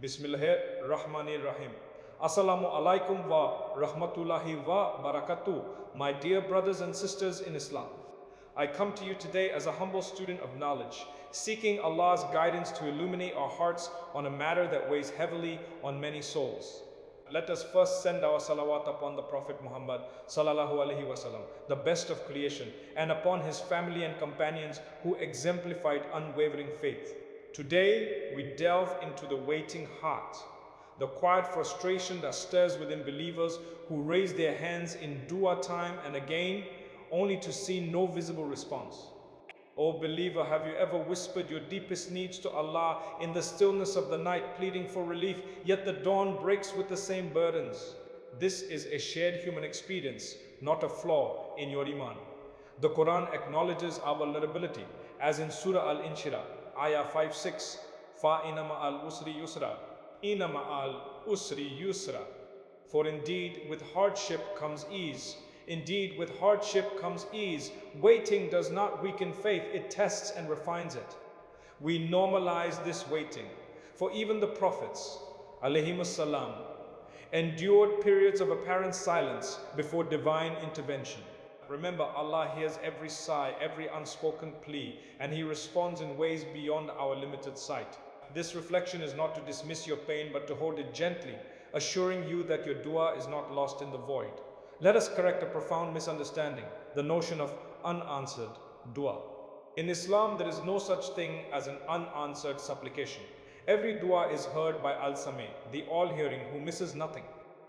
Bismillahir Rahmanir Rahim. Assalamu alaikum wa rahmatullahi wa barakatuh. My dear brothers and sisters in Islam, I come to you today as a humble student of knowledge, seeking Allah's guidance to illuminate our hearts on a matter that weighs heavily on many souls. Let us first send our salawat upon the Prophet Muhammad sallallahu alaihi wasallam, the best of creation, and upon his family and companions who exemplified unwavering faith. Today, we delve into the waiting heart, the quiet frustration that stirs within believers who raise their hands in dua time and again, only to see no visible response. O believer, have you ever whispered your deepest needs to Allah in the stillness of the night, pleading for relief, yet the dawn breaks with the same burdens? This is a shared human experience, not a flaw in your iman. The Quran acknowledges our vulnerability, as in Surah Al-Inshirah, Ayah 5-6, Fa-inna ma'al usri yusra, inna ma'al usri yusra. For indeed, with hardship comes ease. Indeed, with hardship comes ease. Waiting does not weaken faith, it tests and refines it. We normalize this waiting, for even the prophets, alayhimus salam, endured periods of apparent silence before divine intervention. Remember, Allah hears every sigh, every unspoken plea, and He responds in ways beyond our limited sight. This reflection is not to dismiss your pain, but to hold it gently, assuring you that your dua is not lost in the void. Let us correct a profound misunderstanding, the notion of unanswered dua. In Islam, there is no such thing as an unanswered supplication. Every dua is heard by Al-Sami, the all-hearing who misses nothing.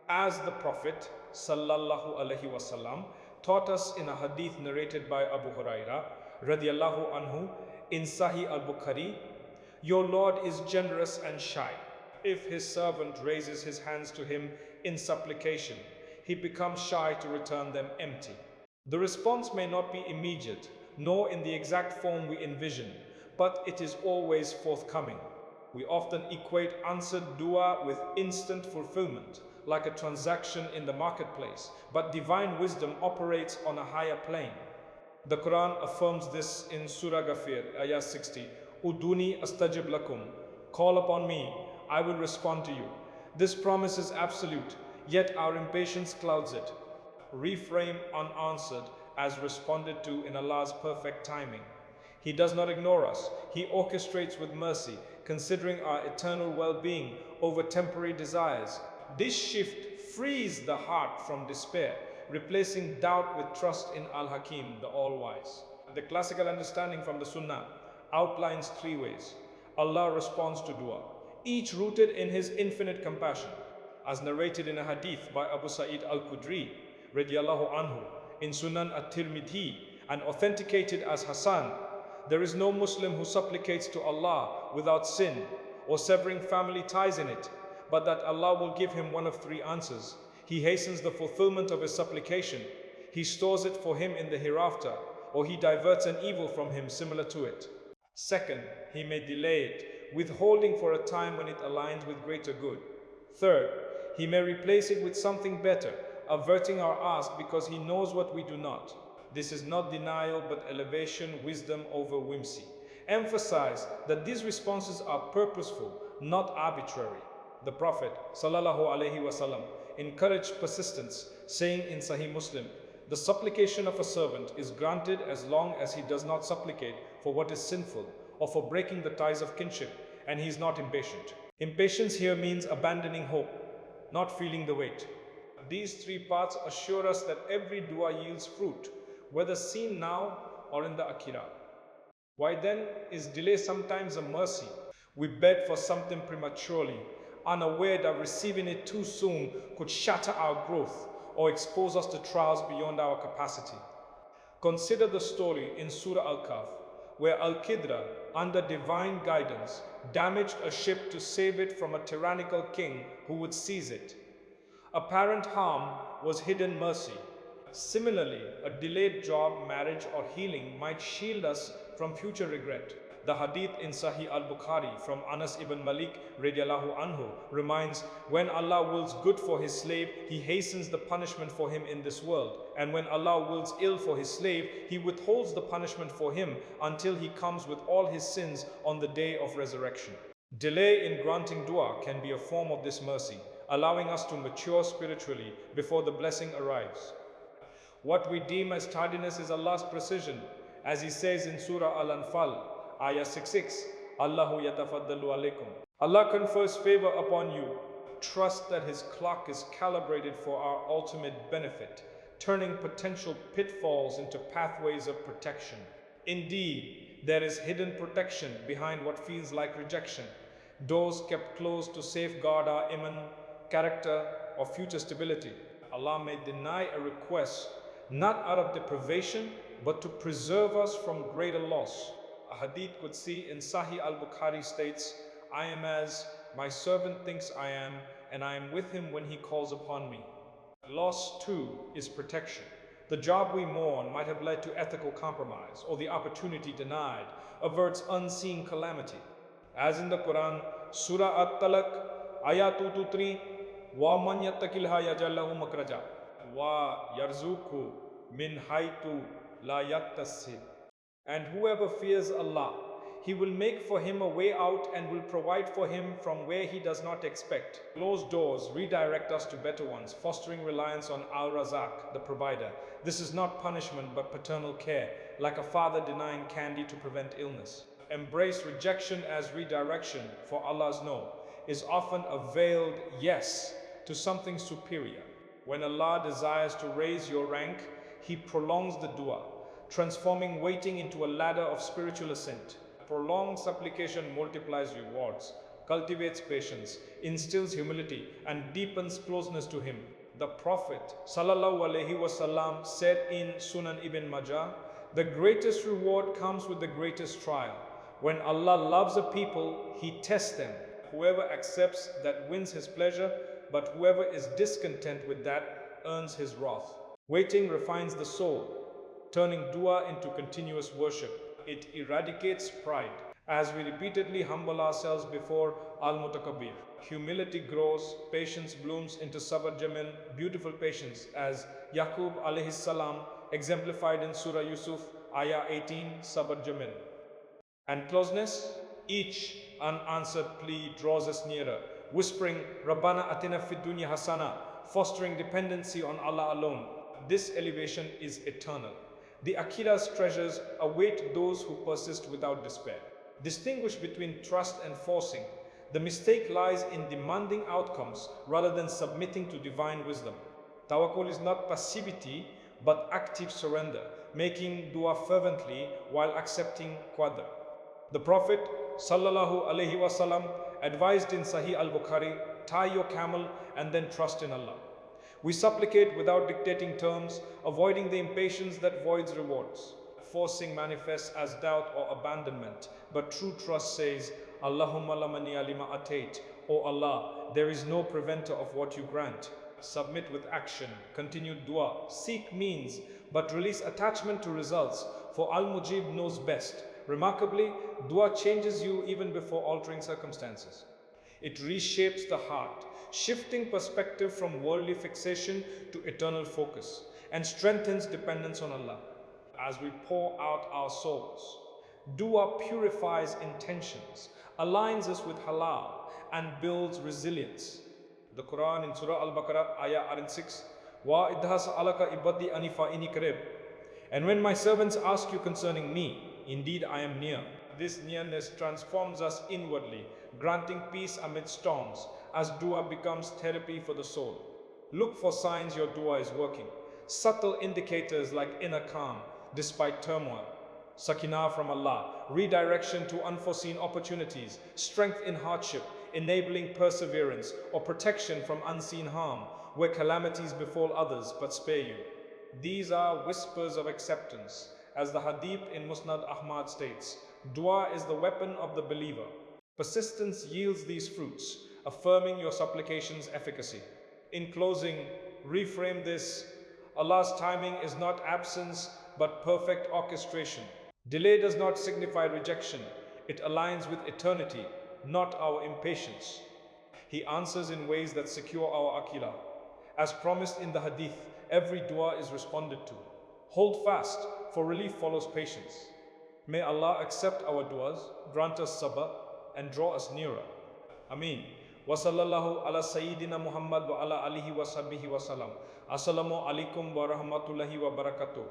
As the Prophet sallallahu alaihi wasallam taught us in a hadith narrated by Abu Huraira radiallahu anhu in Sahih al-Bukhari, your Lord is generous and shy. If his servant raises his hands to him in supplication, he becomes shy to return them empty. The response may not be immediate, nor in the exact form we envision, but it is always forthcoming. We often equate answered dua with instant fulfillment, like a transaction in the marketplace, but divine wisdom operates on a higher plane. The Quran affirms this in Surah Ghafir, Ayah 60, Uduni astajib lakum, call upon me, I will respond to you. This promise is absolute, yet our impatience clouds it. Reframe unanswered as responded to in Allah's perfect timing. He does not ignore us. He orchestrates with mercy, considering our eternal well-being over temporary desires. This shift frees the heart from despair, replacing doubt with trust in Al-Hakim, the All-Wise. The classical understanding from the Sunnah outlines three ways Allah responds to dua, each rooted in His infinite compassion, as narrated in a hadith by Abu Sa'id al-Khudri radiallahu anhu in Sunan at-Tirmidhi and authenticated as Hasan. There is no Muslim who supplicates to Allah without sin or severing family ties in it, but that Allah will give him one of three answers. He hastens the fulfillment of his supplication, He stores it for him in the hereafter, or He diverts an evil from him similar to it. Second, He may delay it, withholding for a time when it aligns with greater good. Third, He may replace it with something better, averting our ask because He knows what we do not. This is not denial but elevation, wisdom over whimsy. Emphasize that these responses are purposeful, not arbitrary. The Prophet sallallahu alaihi wasallam encouraged persistence, saying in Sahih Muslim, the supplication of a servant is granted as long as he does not supplicate for what is sinful or for breaking the ties of kinship, and he is not impatient. Impatience here means abandoning hope, not feeling the weight. These three parts assure us that every dua yields fruit, whether seen now or in the Akhirah. Why then is delay sometimes a mercy? We beg for something prematurely, unaware that receiving it too soon could shatter our growth or expose us to trials beyond our capacity. Consider the story in Surah Al-Kahf, where Al-Qidra, under divine guidance, damaged a ship to save it from a tyrannical king who would seize it. Apparent harm was hidden mercy. Similarly, a delayed job, marriage, or healing might shield us from future regret. The hadith in Sahih al-Bukhari from Anas ibn Malik radiallahu anhu reminds, when Allah wills good for His slave, He hastens the punishment for him in this world. And when Allah wills ill for His slave, He withholds the punishment for him until he comes with all his sins on the day of resurrection. Delay in granting dua can be a form of this mercy, allowing us to mature spiritually before the blessing arrives. What we deem as tardiness is Allah's precision, as He says in Surah Al-Anfal, Ayah 66, Allahu yatafaddalu alaykum. Allah confers favor upon you. Trust that His clock is calibrated for our ultimate benefit, turning potential pitfalls into pathways of protection. Indeed, there is hidden protection behind what feels like rejection, doors kept closed to safeguard our iman, character, or future stability. Allah may deny a request not out of deprivation, but to preserve us from greater loss. A hadith Qudsi in Sahih al-Bukhari states, I am as my servant thinks I am, and I am with him when he calls upon me. Loss too is protection. The job we mourn might have led to ethical compromise, or the opportunity denied averts unseen calamity. As in the Quran, Surah At-Talaq, Ayah 223, وَمَنْ يَتَّقِ اللَّهَ يَجْعَلْ لَهُ مَخْرَجًا وَيَرْزُقْهُ مِنْ حَيْثُ لَا يَحْتَسِبُ. And whoever fears Allah, He will make for him a way out and will provide for him from where he does not expect. Closed doors redirect us to better ones, fostering reliance on Al-Razak, the provider. This is not punishment but paternal care, like a father denying candy to prevent illness. Embrace rejection as redirection, for Allah's no is often a veiled yes to something superior. When Allah desires to raise your rank, He prolongs the dua, transforming waiting into a ladder of spiritual ascent. Prolonged supplication multiplies rewards, cultivates patience, instills humility, and deepens closeness to Him. The Prophet ﷺ said in Sunan Ibn Majah, the greatest reward comes with the greatest trial. When Allah loves a people, He tests them. Whoever accepts that wins His pleasure, but whoever is discontent with that earns His wrath. Waiting refines the soul, turning dua into continuous worship. It eradicates pride. As we repeatedly humble ourselves before Al-Mutakabbir, humility grows, patience blooms into sabr jamil, beautiful patience, as Yaqub alayhi salam exemplified in Surah Yusuf, Ayah 18, sabr jamil. And closeness, each unanswered plea draws us nearer, whispering, Rabbana atina fid dunya hasana, fostering dependency on Allah alone. This elevation is eternal. The Akhirah's treasures await those who persist without despair. Distinguish between trust and forcing. The mistake lies in demanding outcomes rather than submitting to divine wisdom. Tawakkul is not passivity, but active surrender, making dua fervently while accepting qadr. The Prophet ﷺ advised in Sahih al-Bukhari, tie your camel and then trust in Allah. We supplicate without dictating terms, avoiding the impatience that voids rewards. Forcing manifests as doubt or abandonment, but true trust says, Allahumma la mani'a lima atait, O Allah, there is no preventer of what you grant. Submit with action, continue dua, seek means, but release attachment to results, for Al-Mujib knows best. Remarkably, dua changes you even before altering circumstances. It reshapes the heart, shifting perspective from worldly fixation to eternal focus, and strengthens dependence on Allah. As we pour out our souls, dua purifies intentions, aligns us with halal, and builds resilience. The Quran in Surah Al-Baqarah, Ayah 6, Wa idhas alaka ibadi anifa ini karib. And when my servants ask you concerning me, indeed I am near. This nearness transforms us inwardly, granting peace amid storms, as dua becomes therapy for the soul. Look for signs your dua is working. Subtle indicators like inner calm despite turmoil, sakinah from Allah, redirection to unforeseen opportunities, strength in hardship, enabling perseverance, or protection from unseen harm, where calamities befall others but spare you. These are whispers of acceptance. As the hadith in Musnad Ahmad states, dua is the weapon of the believer. Persistence yields these fruits, affirming your supplication's efficacy. In closing, reframe this: Allah's timing is not absence, but perfect orchestration. Delay does not signify rejection. It aligns with eternity, not our impatience. He answers in ways that secure our aqidah. As promised in the hadith, every dua is responded to. Hold fast, for relief follows patience. May Allah accept our duas, grant us sabr, and draw us nearer. Ameen. Wa sallallahu ala Sayyidina Muhammad wa ala alihi wa sahbihi wa salam. Assalamu alaikum wa rahmatullahi wa barakatuh.